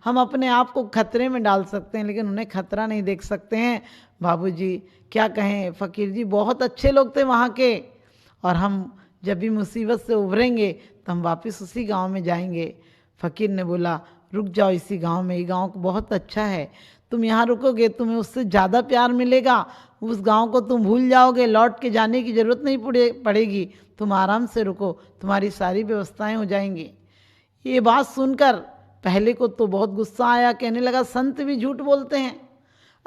हम अपने आप को खतरे में डाल सकते हैं, लेकिन उन्हें खतरा नहीं देख सकते हैं। बाबूजी क्या कहें, फ़कीर जी बहुत अच्छे लोग थे वहाँ के, और हम जब भी मुसीबत से उभरेंगे तो हम वापस उसी गांव में जाएंगे। फ़कीर ने बोला रुक जाओ इसी गांव में, ये गांव बहुत अच्छा है, तुम यहाँ रुकोगे तुम्हें उससे ज़्यादा प्यार मिलेगा, उस गांव को तुम भूल जाओगे, लौट के जाने की ज़रूरत नहीं पड़ेगी, तुम आराम से रुको, तुम्हारी सारी व्यवस्थाएं हो जाएंगी। ये बात सुनकर पहले को तो बहुत गुस्सा आया, कहने लगा संत भी झूठ बोलते हैं,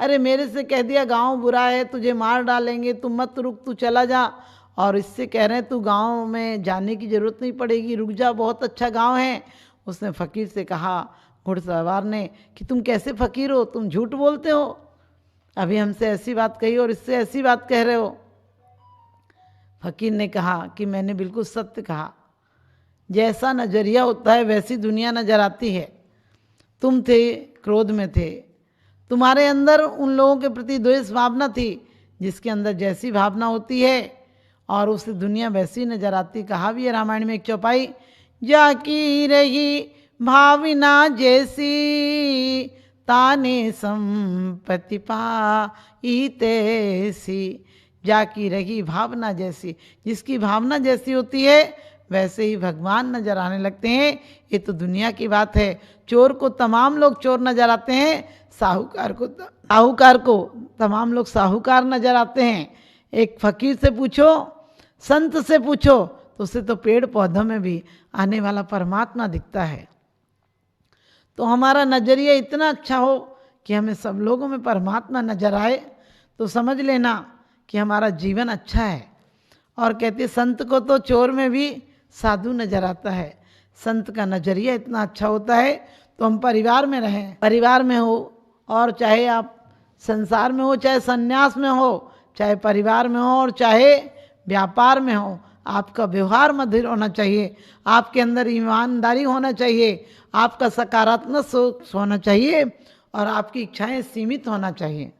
अरे मेरे से कह दिया गांव बुरा है, तुझे मार डालेंगे, तू मत रुक, तू चला जा, और इससे कह रहे हैं तू गांव में जाने की ज़रूरत नहीं पड़ेगी, रुक जा, बहुत अच्छा गांव है। उसने फ़कीर से कहा, घुड़सवार ने, कि तुम कैसे फ़कीर हो, तुम झूठ बोलते हो, अभी हमसे ऐसी बात कही और इससे ऐसी बात कह रहे हो। फ़कीर ने कहा कि मैंने बिल्कुल सत्य कहा, जैसा नज़रिया होता है वैसी दुनिया नज़र आती है। तुम थे क्रोध में थे, तुम्हारे अंदर उन लोगों के प्रति द्वेष भावना थी, जिसके अंदर जैसी भावना होती है और उसे दुनिया वैसी नजर आती। कहा भी है रामायण में एक चौपाई, जाकी रही भावना जैसी ताने संपत्ति पाई तैसी। जाकी रही भावना जैसी, जिसकी भावना जैसी होती है वैसे ही भगवान नजर आने लगते हैं। ये तो दुनिया की बात है। चोर को तमाम लोग चोर नजर आते हैं, साहूकार को तमाम लोग साहूकार नजर आते हैं। एक फकीर से पूछो, संत से पूछो, तो उसे तो पेड़ पौधों में भी आने वाला परमात्मा दिखता है। तो हमारा नजरिया इतना अच्छा हो कि हमें सब लोगों में परमात्मा नजर आए, तो समझ लेना कि हमारा जीवन अच्छा है। और कहते संत को तो चोर में भी साधु नजर आता है। संत का नजरिया इतना अच्छा होता है। तो हम परिवार में रहें, परिवार में हो, और चाहे आप संसार में हो, चाहे सन्यास में हो, चाहे परिवार में हो और चाहे व्यापार में हो, आपका व्यवहार मधुर होना चाहिए, आपके अंदर ईमानदारी होना चाहिए, आपका सकारात्मक सोच होना चाहिए, और आपकी इच्छाएं सीमित होना चाहिए।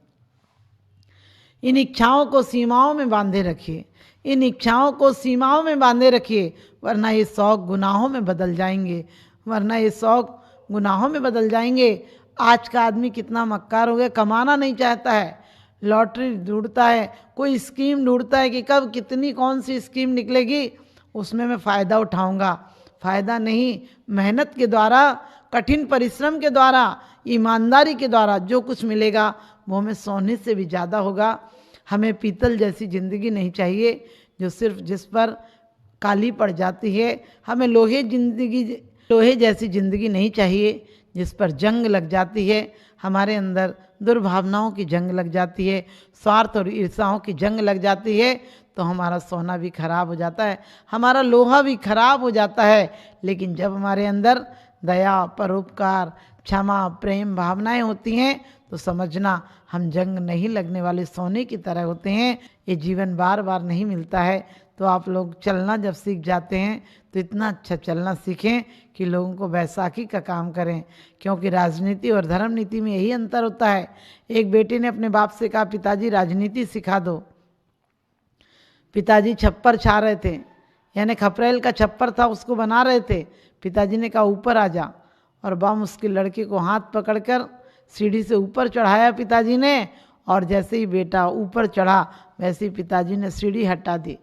इन इच्छाओं को सीमाओं में बांधे रखिए, इन इच्छाओं को सीमाओं में बांधे रखिए, वरना ये शौक गुनाहों में बदल जाएंगे, वरना ये शौक गुनाहों में बदल जाएंगे। आज का आदमी कितना मक्कार हो गया, कमाना नहीं चाहता है, लॉटरी ढूंढता है, कोई स्कीम ढूंढता है कि कब कितनी कौन सी स्कीम निकलेगी, उसमें मैं फ़ायदा उठाऊंगा। फ़ायदा नहीं, मेहनत के द्वारा, कठिन परिश्रम के द्वारा, ईमानदारी के द्वारा जो कुछ मिलेगा वो हमें सोने से भी ज़्यादा होगा। हमें पीतल जैसी ज़िंदगी नहीं चाहिए जो सिर्फ जिस पर काली पड़ जाती है। हमें लोहे जैसी ज़िंदगी नहीं चाहिए जिस पर जंग लग जाती है। हमारे अंदर दुर्भावनाओं की जंग लग जाती है, स्वार्थ और ईर्ष्याओं की जंग लग जाती है, तो हमारा सोना भी खराब हो जाता है, हमारा लोहा भी खराब हो जाता है। लेकिन जब हमारे अंदर दया, परोपकार, क्षमा, प्रेम भावनाएं होती हैं तो समझना हम जंग नहीं लगने वाले सोने की तरह होते हैं। ये जीवन बार बार नहीं मिलता है। तो आप लोग चलना जब सीख जाते हैं तो इतना अच्छा चलना सीखें कि लोगों को बैसाखी का काम करें, क्योंकि राजनीति और धर्म नीति में यही अंतर होता है। एक बेटे ने अपने बाप से कहा, पिताजी राजनीति सिखा दो। पिताजी छप्पर छा रहे थे, यानी खपरेल का छप्पर था उसको बना रहे थे। पिताजी ने कहा ऊपर आ जा, और बम उसके लड़के को हाथ पकड़कर सीढ़ी से ऊपर चढ़ाया पिताजी ने, और जैसे ही बेटा ऊपर चढ़ा वैसे ही पिताजी ने सीढ़ी हटा दी।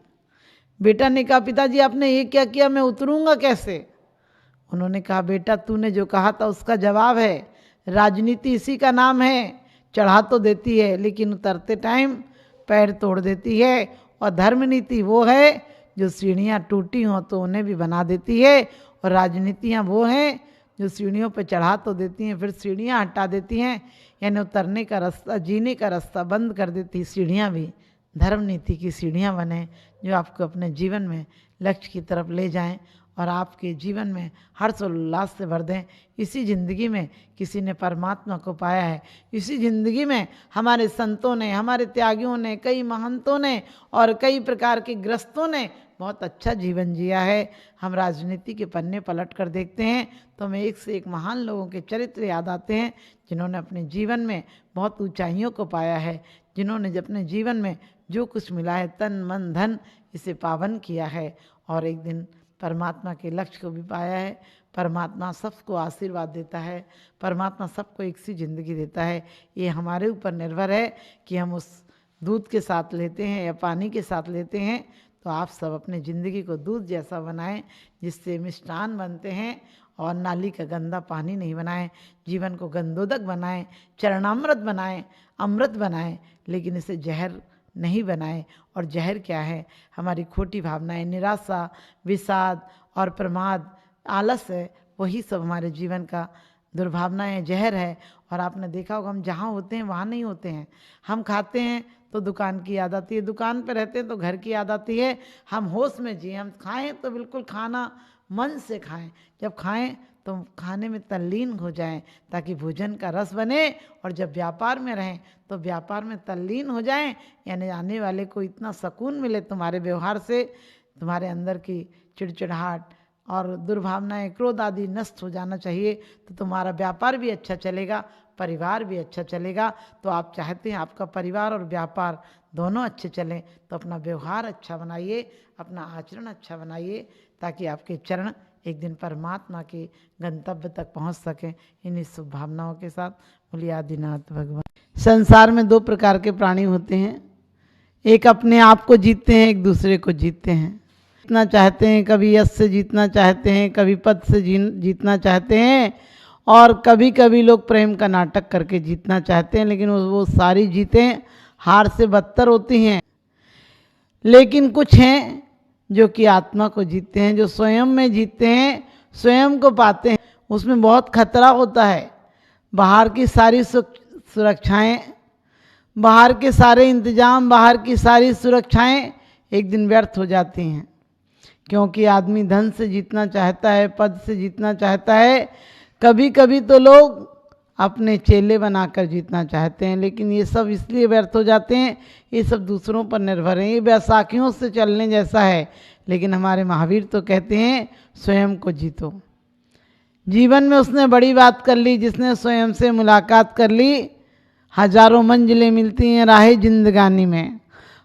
बेटा ने कहा, पिताजी आपने ये क्या किया, मैं उतरूंगा कैसे? उन्होंने कहा, बेटा तूने जो कहा था उसका जवाब है, राजनीति इसी का नाम है, चढ़ा तो देती है लेकिन उतरते टाइम पैर तोड़ देती है। और धर्म नीति वो है जो सीढ़ियाँ टूटी हों तो उन्हें भी बना देती है, और राजनीतियाँ वो हैं जो सीढ़ियों पर चढ़ा तो देती हैं फिर सीढ़ियाँ हटा देती हैं, यानी उतरने का रास्ता, जीने का रास्ता बंद कर देती। सीढ़ियाँ भी धर्म नीति की सीढ़ियाँ बने जो आपको अपने जीवन में लक्ष्य की तरफ ले जाएं और आपके जीवन में हर्ष और उल्लास से भर दें। इसी ज़िंदगी में किसी ने परमात्मा को पाया है, इसी ज़िंदगी में हमारे संतों ने, हमारे त्यागियों ने, कई महंतों ने और कई प्रकार के ग्रस्तों ने बहुत अच्छा जीवन जिया है। हम राजनीति के पन्ने पलट कर देखते हैं तो हमें एक से एक महान लोगों के चरित्र याद आते हैं, जिन्होंने अपने जीवन में बहुत ऊंचाइयों को पाया है, जिन्होंने अपने जीवन में जो कुछ मिला है तन मन धन इसे पावन किया है, और एक दिन परमात्मा के लक्ष्य को भी पाया है। परमात्मा सबको आशीर्वाद देता है, परमात्मा सबको एक सी ज़िंदगी देता है। ये हमारे ऊपर निर्भर है कि हम उस दूध के साथ लेते हैं या पानी के साथ लेते हैं। तो आप सब अपनी ज़िंदगी को दूध जैसा बनाएं, जिससे मिष्टान बनते हैं, और नाली का गंदा पानी नहीं बनाएं। जीवन को गंधोदक बनाएं, चरणामृत बनाएं, अमृत बनाएं, लेकिन इसे जहर नहीं बनाएं। और जहर क्या है? हमारी खोटी भावनाएं, निराशा, विषाद और प्रमाद, आलस है, वही सब हमारे जीवन का दुर्भावनाएं, जहर है। और आपने देखा होगा, हम जहाँ होते हैं वहाँ नहीं होते हैं। हम खाते हैं तो दुकान की याद आती है, दुकान पर रहते हैं तो घर की याद आती है। हम होश में जिए, हम खाएं तो बिल्कुल खाना मन से खाएं। जब खाएं तो खाने में तल्लीन हो जाएं, ताकि भोजन का रस बने। और जब व्यापार में रहें तो व्यापार में तल्लीन हो जाएं, यानी आने वाले को इतना सुकून मिले तुम्हारे व्यवहार से, तुम्हारे अंदर की चिड़चिड़ाहट और दुर्भावनाएं, क्रोध आदि नष्ट हो जाना चाहिए। तो तुम्हारा व्यापार भी अच्छा चलेगा, परिवार भी अच्छा चलेगा। तो आप चाहते हैं आपका परिवार और व्यापार दोनों अच्छे चलें, तो अपना व्यवहार अच्छा बनाइए, अपना आचरण अच्छा बनाइए, ताकि आपके चरण एक दिन परमात्मा के गंतव्य तक पहुंच सकें। इन्हीं शुभ भावनाओं के साथ बोलिए आदिनाथ भगवान। संसार में दो प्रकार के प्राणी होते हैं, एक अपने आप को जीतते हैं, एक दूसरे को जीतते हैं। जीतना चाहते हैं, कभी यश से जीतना चाहते हैं, कभी पद से जीतना चाहते हैं, और कभी कभी लोग प्रेम का नाटक करके जीतना चाहते हैं, लेकिन वो सारी जीतें हार से बदतर होती हैं। लेकिन कुछ हैं जो कि आत्मा को जीतते हैं, जो स्वयं में जीतते हैं, स्वयं को पाते हैं। उसमें बहुत खतरा होता है। बाहर की सारी सुरक्षाएं, बाहर के सारे इंतजाम, बाहर की सारी सुरक्षाएं एक दिन व्यर्थ हो जाती हैं, क्योंकि आदमी धन से जीतना चाहता है, पद से जीतना चाहता है। कभी कभी तो लोग अपने चेले बनाकर जीतना चाहते हैं, लेकिन ये सब इसलिए व्यर्थ हो जाते हैं, ये सब दूसरों पर निर्भर है। ये बैसाखियों से चलने जैसा है। लेकिन हमारे महावीर तो कहते हैं स्वयं को जीतो। जीवन में उसने बड़ी बात कर ली, जिसने स्वयं से मुलाकात कर ली। हजारों मंजिलें मिलती हैं राह जिंदगानी में,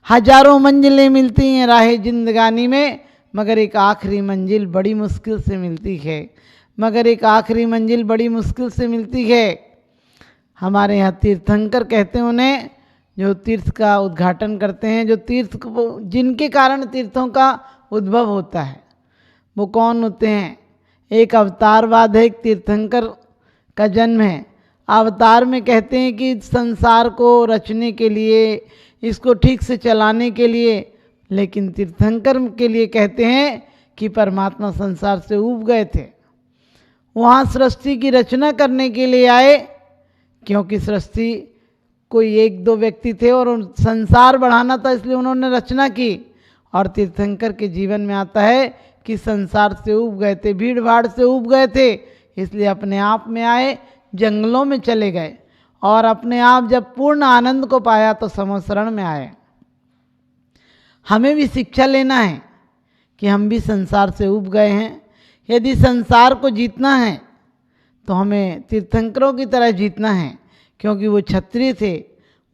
हजारों मंजिलें मिलती हैं राह जिंदगानी में, मगर एक आखिरी मंजिल बड़ी मुश्किल से मिलती है, मगर एक आखिरी मंजिल बड़ी मुश्किल से मिलती है। हमारे यहाँ तीर्थंकर कहते हैं उन्हें, जो तीर्थ का उद्घाटन करते हैं, जो तीर्थ को, जिनके कारण तीर्थों का उद्भव होता है। वो कौन होते हैं? एक अवतारवाद है, एक तीर्थंकर का जन्म है। अवतार में कहते हैं कि संसार को रचने के लिए, इसको ठीक से चलाने के लिए, लेकिन तीर्थंकर के लिए कहते हैं कि परमात्मा संसार से ऊब गए थे, वहाँ सृष्टि की रचना करने के लिए आए, क्योंकि सृष्टि कोई एक दो व्यक्ति थे और संसार बढ़ाना था, इसलिए उन्होंने रचना की। और तीर्थंकर के जीवन में आता है कि संसार से ऊब गए थे, भीड़ भाड़ से ऊब गए थे, इसलिए अपने आप में आए, जंगलों में चले गए, और अपने आप जब पूर्ण आनंद को पाया तो समशरण में आए। हमें भी शिक्षा लेना है कि हम भी संसार से ऊब गए हैं। यदि संसार को जीतना है तो हमें तीर्थंकरों की तरह जीतना है, क्योंकि वो क्षत्रिय थे,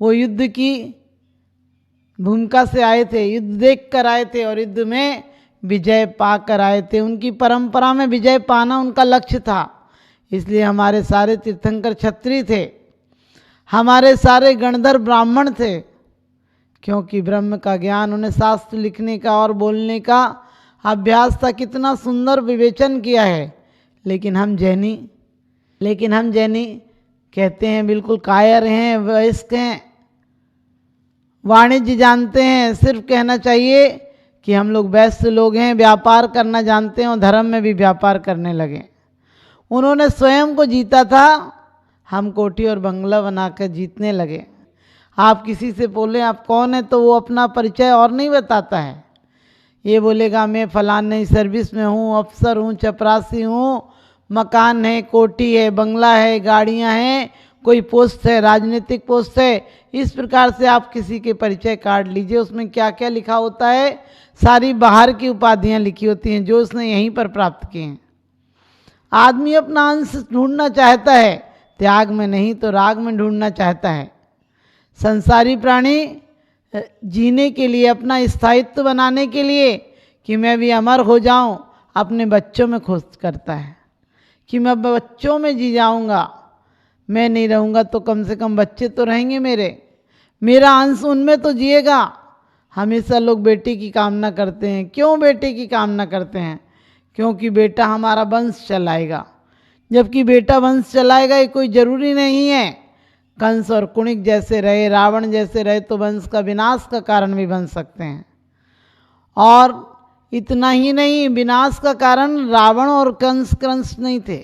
वो युद्ध की भूमिका से आए थे, युद्ध देख कर आए थे और युद्ध में विजय पा कर आए थे। उनकी परंपरा में विजय पाना उनका लक्ष्य था। इसलिए हमारे सारे तीर्थंकर क्षत्रिय थे, हमारे सारे गणधर ब्राह्मण थे, क्योंकि ब्रह्म का ज्ञान, उन्हें शास्त्र लिखने का और बोलने का अभ्यास था। कितना सुंदर विवेचन किया है। लेकिन हम जैनी कहते हैं बिल्कुल कायर हैं, वयस्क हैं, वाणिज्य जानते हैं। सिर्फ कहना चाहिए कि हम लोग वैश्य लोग हैं, व्यापार करना जानते हैं, और धर्म में भी व्यापार करने लगे। उन्होंने स्वयं को जीता था, हम कोठी और बंगला बनाकर जीतने लगे। आप किसी से बोले आप कौन है, तो वो अपना परिचय और नहीं बताता है। ये बोलेगा मैं फलाने सर्विस में हूँ, अफसर हूँ, चपरासी हूँ, मकान है, कोठी है, बंगला है, गाड़ियाँ हैं, कोई पोस्ट है, राजनीतिक पोस्ट है। इस प्रकार से आप किसी के परिचय कार्ड लीजिए, उसमें क्या क्या लिखा होता है, सारी बाहर की उपाधियाँ लिखी होती हैं जो उसने यहीं पर प्राप्त की हैं। आदमी अपना अंश ढूंढना चाहता है, त्याग में नहीं तो राग में ढूंढना चाहता है। संसारी प्राणी जीने के लिए, अपना स्थायित्व बनाने के लिए कि मैं भी अमर हो जाऊं, अपने बच्चों में खुश करता है कि मैं बच्चों में जी जाऊंगा, मैं नहीं रहूंगा तो कम से कम बच्चे तो रहेंगे मेरा अंश उनमें तो जिएगा। हमेशा लोग बेटे की कामना करते हैं। क्यों बेटे की कामना करते हैं? क्योंकि बेटा हमारा वंश चलाएगा। जबकि बेटा वंश चलाएगा ये कोई ज़रूरी नहीं है। कंस और कुणिक जैसे रहे, रावण जैसे रहे तो वंश का विनाश का कारण भी बन सकते हैं। और इतना ही नहीं, विनाश का कारण रावण और कंस नहीं थे।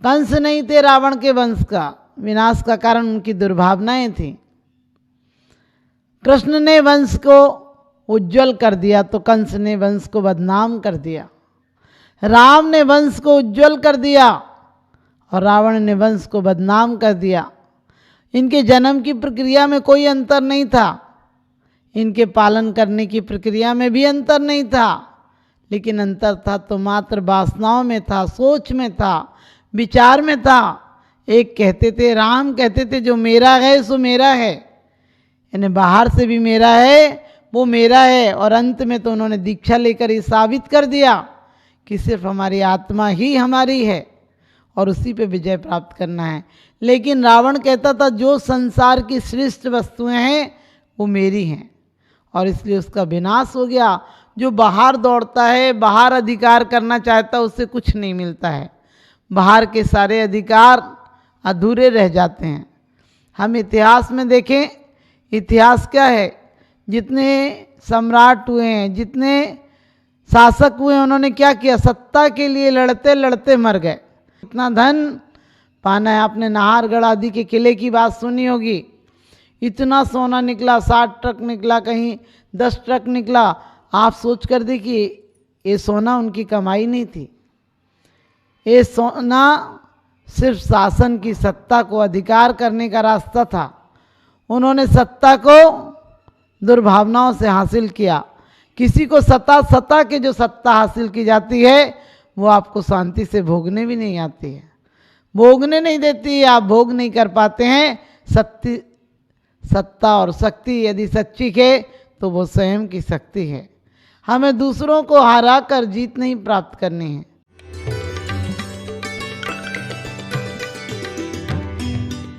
कंस नहीं थे रावण के वंश का, विनाश का कारण उनकी दुर्भावनाएं थी। कृष्ण ने वंश को उज्जवल कर दिया तो कंस ने वंश को बदनाम कर दिया। राम ने वंश को उज्जवल कर दिया और रावण ने वंश को बदनाम कर दिया। इनके जन्म की प्रक्रिया में कोई अंतर नहीं था, इनके पालन करने की प्रक्रिया में भी अंतर नहीं था, लेकिन अंतर था तो मात्र वासनाओं में था, सोच में था, विचार में था। एक कहते थे, राम कहते थे जो मेरा है सो मेरा है, यानी बाहर से भी मेरा है वो मेरा है। और अंत में तो उन्होंने दीक्षा लेकर ये साबित कर दिया कि सिर्फ हमारी आत्मा ही हमारी है और उसी पे विजय प्राप्त करना है। लेकिन रावण कहता था जो संसार की श्रेष्ठ वस्तुएं हैं वो मेरी हैं, और इसलिए उसका विनाश हो गया। जो बाहर दौड़ता है, बाहर अधिकार करना चाहता है, उससे कुछ नहीं मिलता है। बाहर के सारे अधिकार अधूरे रह जाते हैं। हम इतिहास में देखें, इतिहास क्या है, जितने सम्राट हुए हैं, जितने शासक हुए, उन्होंने क्या किया? सत्ता के लिए लड़ते लड़ते मर गए। इतना धन पाना है। आपने नाहरगढ़ आदि के किले की बात सुनी होगी, इतना सोना निकला, 60 ट्रक निकला, कहीं 10 ट्रक निकला। आप सोच कर देखिए, ये सोना उनकी कमाई नहीं थी, ये सोना सिर्फ शासन की सत्ता को अधिकार करने का रास्ता था। उन्होंने सत्ता को दुर्भावनाओं से हासिल किया। किसी को सत्ता के जो सत्ता हासिल की जाती है वो आपको शांति से भोगने भी नहीं आती है, भोगने नहीं देती है, आप भोग नहीं कर पाते हैं। सत्ता और शक्ति यदि सच्ची है तो वो स्वयं की शक्ति है। हमें दूसरों को हरा कर जीत नहीं प्राप्त करनी है,